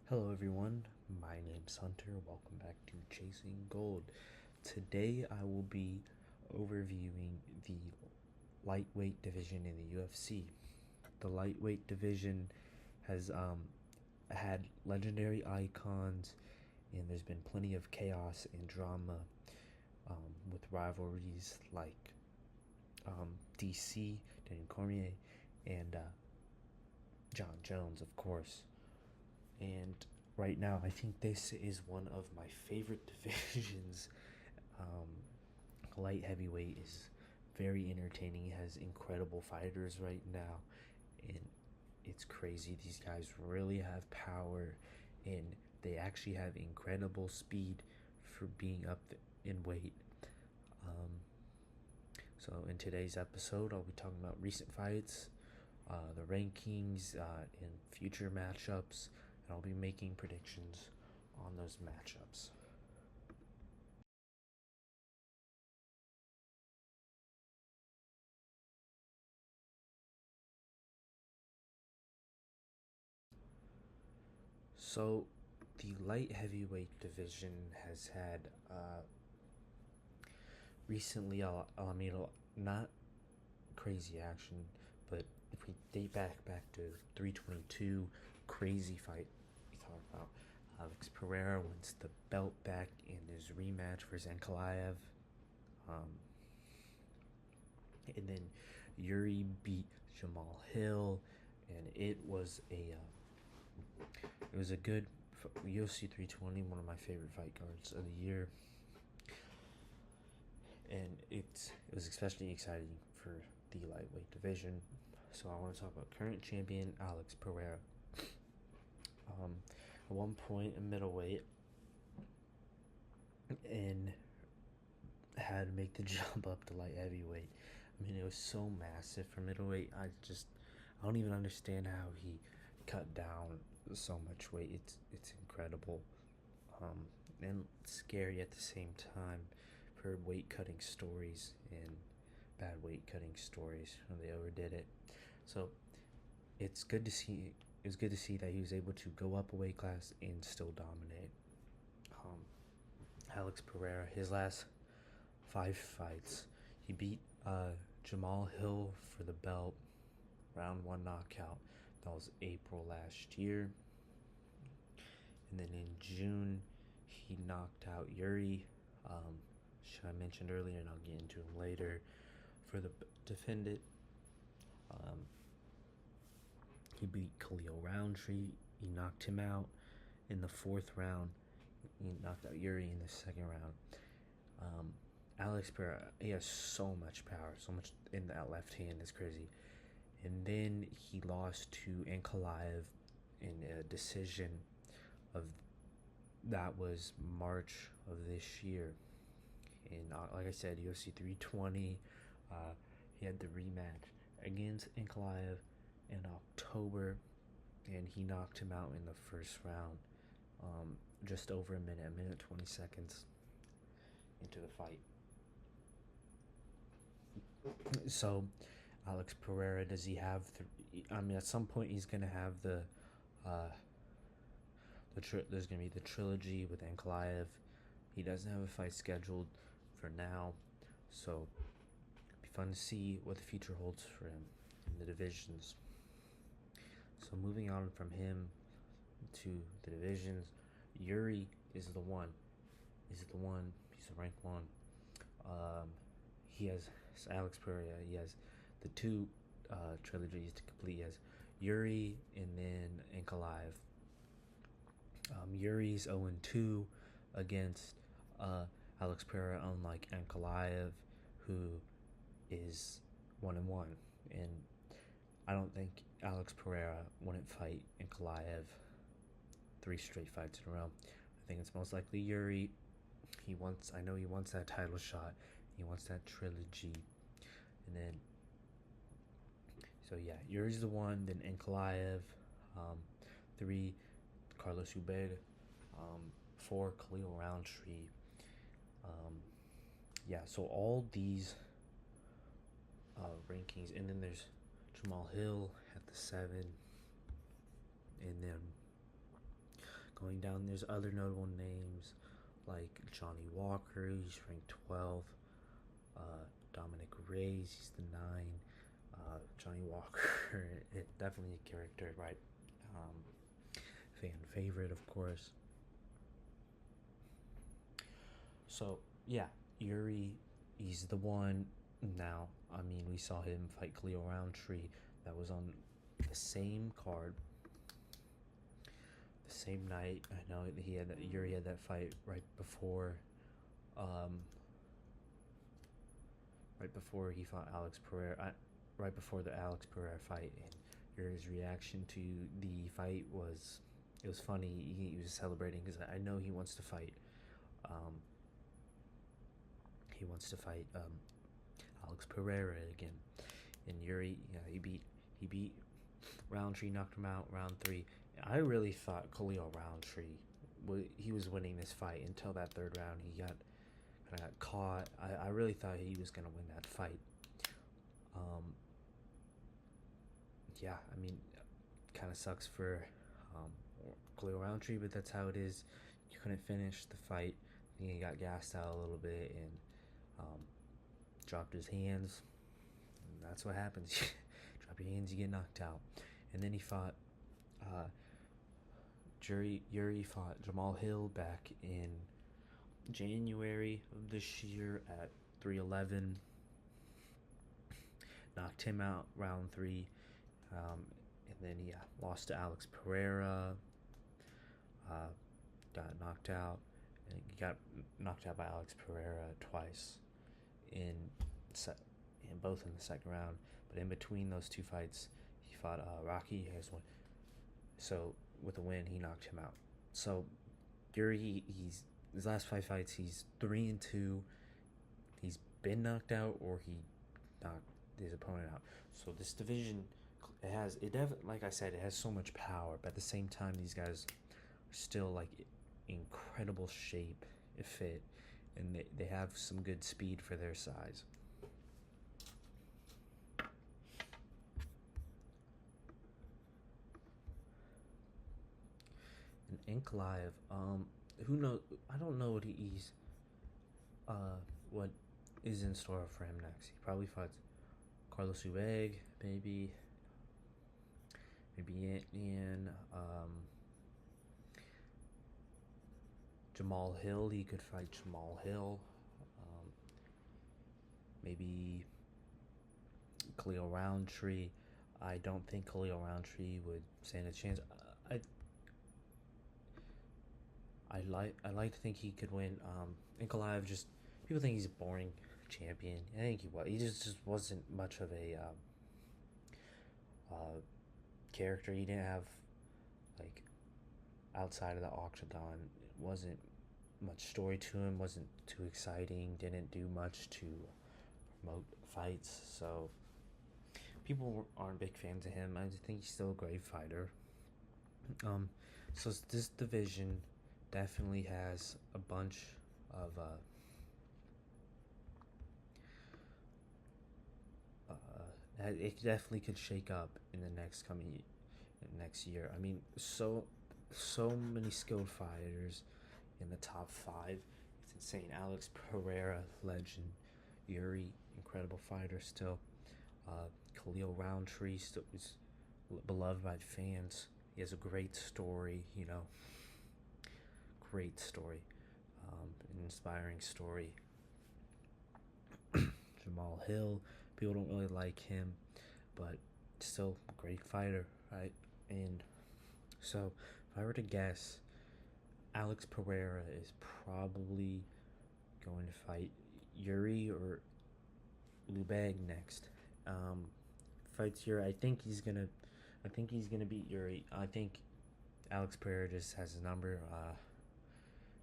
Hello everyone, my name's Hunter. Welcome back to Chasing Gold. Today I will be overviewing the lightweight division in the UFC. The lightweight division has had legendary icons, and there's been plenty of chaos and drama with rivalries like DC, Daniel Cormier, and John Jones, of course. And right now, I think this is one of my favorite divisions. Um, Light heavyweight is very entertaining. It has incredible fighters right now, and it's crazy. These guys really have power, and they actually have incredible speed for being up in weight. Um, so in today's episode, I'll be talking about recent fights, the rankings, and future matchups, and I'll be making predictions on those matchups. So, the light heavyweight division has had recently, I mean, not crazy action, but if we date back to 322, crazy fight we talk about. Alex Pereira wins the belt back in his rematch versus Ankalaev. Um, and then Yuri beat Jamal Hill, and it was a good UFC 320, one of my favorite fight cards of the year, and it was especially exciting for the lightweight division. So I want to talk about current champion Alex Pereira. At one point in middleweight, and had to make the jump up to light heavyweight. I mean, it was so massive for middleweight. I don't even understand how he cut down so much weight. It's incredible, and scary at the same time for weight cutting stories and bad weight cutting stories when they overdid it. So it's good to see. It was good to see that he was able to go up a weight class and still dominate. Um, Alex Pereira, his last 5 fights, he beat Jamal Hill for the belt, round one knockout. That was April last year. And then in June, he knocked out Yuri, I mentioned earlier, and I'll get into him later, for the defendant. Um, he beat Khalil Roundtree. He knocked him out in the fourth round. He knocked out Yuri in the second round. Um, Alex Pereira, he has so much power, so much in that left hand. It's crazy. And then he lost to Ankalaev in a decision of that was March of this year. And like I said, UFC 320, he had the rematch against Ankalaev in October, and he knocked him out in the first round, just over a minute 20 seconds into the fight. So, Alex Pereira, does he have? I mean, at some point he's gonna have uh, there's gonna be the trilogy with Ankalaev. He doesn't have a fight scheduled for now, so it'll be fun to see what the future holds for him in the divisions. So moving on from him to the divisions, Yuri is the one. He's the rank one. Um, he has Alex Pereira. He has the two trilogies to complete. He has Yuri and then Ankalaev. Yuri's 0-2 against Alex Pereira, unlike Ankalaev, who is 1-1. And I don't think Alex Pereira wouldn't fight Ankalaev 3 straight fights in a row. I think it's most likely Yuri. I know he wants that title shot. He wants that trilogy. And then, so yeah, Yuri's the one, then Ankalaev, 3, Carlos Huber, 4, Khalil Roundtree. Yeah, so all these rankings, and then there's Jamal Hill at the 7, and then Going down, there's other notable names like Johnny Walker, he's ranked 12. Dominic Reyes, he's the 9. Johnny Walker, definitely a character, right? Fan favorite, of course. So yeah, Yuri, he's the one now. I mean, we saw him fight Khalil Roundtree. That was on the same card, the same night. I know Yuri had that fight um, right before he fought Alex Pereira. Right before the Alex Pereira fight, and Yuri's reaction to the fight was, it was funny. He was celebrating because I know he wants to fight. Um, he wants to fight Alex Pereira again. And Yuri, yeah, he beat Roundtree, knocked him out round 3. I really thought Khalil Roundtree, he was winning this fight until that third round. He got caught. I really thought he was gonna win that fight. Yeah, I mean, kind of sucks for um, Khalil Roundtree, but that's how it is. You couldn't finish the fight. He got gassed out a little bit and um, dropped his hands. And that's what happens. Drop your hands, you get knocked out. And then he fought Yuri fought Jamal Hill back in January of this year at 311. Knocked him out round 3. And then he lost to Alex Pereira. Got knocked out. And he got knocked out by Alex Pereira twice in both in the second round. But in between those two fights, he fought Rocky has won. So with a win, he knocked him out. So Yuri, his last 5 fights, he's 3-2. He's been knocked out or he knocked his opponent out. So this division, like I said, it has so much power, but at the same time, these guys are still like incredible shape, fit, and they have some good speed for their size. And Ankalaev, who knows? I don't know what is in store for him next. He probably fights Carlos Ubeg, maybe Ian, Jamal Hill. He could fight Jamal Hill. Maybe Khalil Roundtree. I don't think Khalil Roundtree would stand a chance. I like to think he could win. Ankalaev, just people think he's a boring champion. I think he was. He just wasn't much of a character. He didn't have like outside of the octagon. It wasn't much story to him. Wasn't too exciting. Didn't do much to promote fights. So people aren't big fans of him. I think he's still a great fighter. So this division definitely has a bunch of it definitely could shake up in the next year. I mean, so many skilled fighters in the top 5. It's insane. Alex Pereira, legend. Yuri, incredible fighter still. Khalil Roundtree still is beloved by fans. He has a great story, great story, an inspiring story. Jamal Hill, people don't really like him, but still a great fighter, right? And so, if I were to guess, Alex Pereira is probably going to fight Yuri or Lubeg next. Fights Yuri. I think he's gonna beat Yuri. I think Alex Pereira just has his number.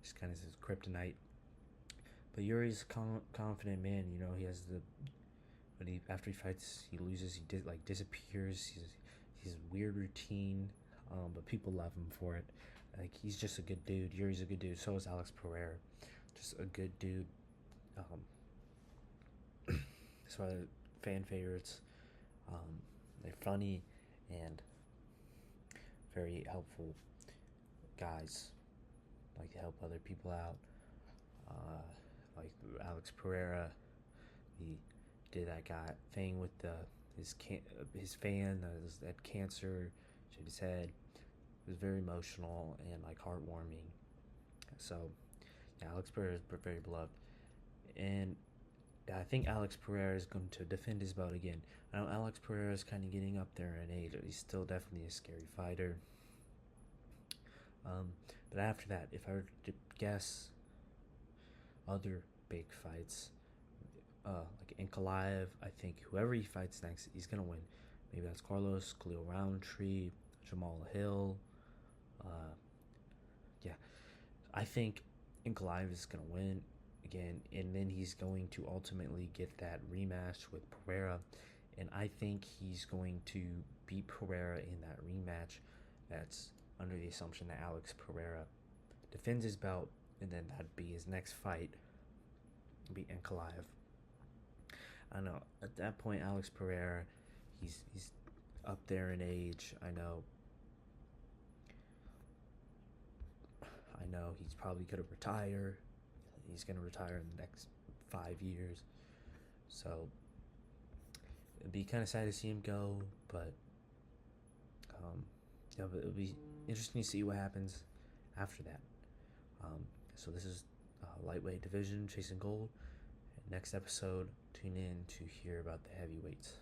Just kind of his kryptonite. But Yuri's a confident man. He has after he fights, he loses. He disappears. He's weird routine. But people love him for it. Like, he's just a good dude. Yuri's a good dude. So is Alex Pereira. Just a good dude. That's why they're fan favorites. They're funny and very helpful guys. like to help other people out. Like Alex Pereira, he did that guy thing with his fan that had cancer, shaved his head. It was very emotional and like heartwarming. So yeah, Alex Pereira is very beloved, and I think Alex Pereira is going to defend his belt again. I know Alex Pereira is kind of getting up there in age. He's still definitely a scary fighter. Um, but after that, if I were to guess other big fights, like Ankalaev, I think whoever he fights next, he's gonna win. Maybe that's Carlos, Khalil Roundtree, Jamal Hill. Uh, yeah, I think Ankalaev is gonna win again, and then he's going to ultimately get that rematch with Pereira, and I think he's going to beat Pereira in that rematch. That's under the assumption that Alex Pereira defends his belt, and then that'd be his next fight, beat Ankalaev. I don't know. At that point, Alex Pereira, he's up there in age. I know he's probably gonna retire. He's gonna retire in the next 5 years. So it'd be kind of sad to see him go, but um, yeah, but it'll be interesting to see what happens after that. So this is lightweight division chasing gold. Next episode, tune in to hear about the heavyweights.